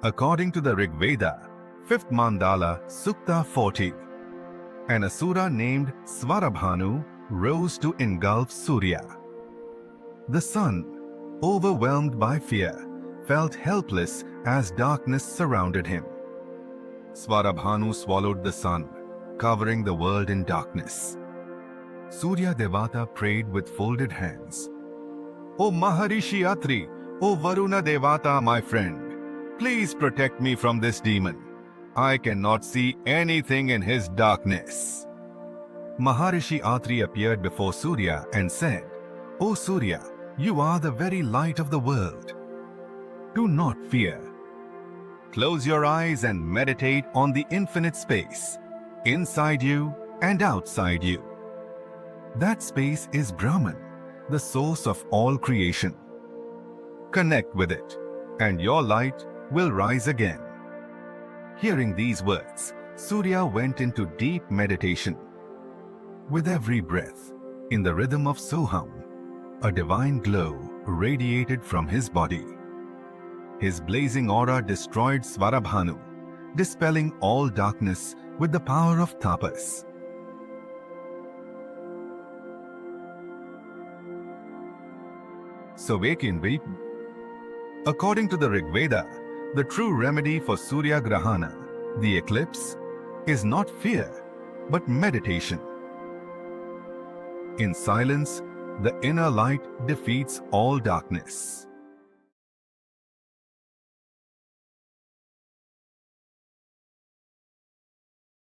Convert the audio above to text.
According to the Rigveda, 5th Mandala, Sukta 40, an asura named Svarabhanu rose to engulf Surya. The sun, overwhelmed by fear, felt helpless as darkness surrounded him. Svarabhanu swallowed the sun, covering the world in darkness. Surya Devata prayed with folded hands. "O Maharishi Atri, O Varuna Devata, my friend, please protect me from this demon. I cannot see anything in his darkness." Maharishi Atri appeared before Surya and said, "O Surya, you are the very light of the world. Do not fear. Close your eyes and meditate on the infinite space, inside you and outside you. That space is Brahman, the source of all creation. Connect with it, and your light will rise again." Hearing these words, Surya went into deep meditation. With every breath, in the rhythm of Soham, a divine glow radiated from his body. His blazing aura destroyed Svarabhanu, dispelling all darkness with the power of tapas. So according to the Rigveda, the true remedy for Surya Grahana, the eclipse, is not fear, but meditation. In silence, the inner light defeats all darkness.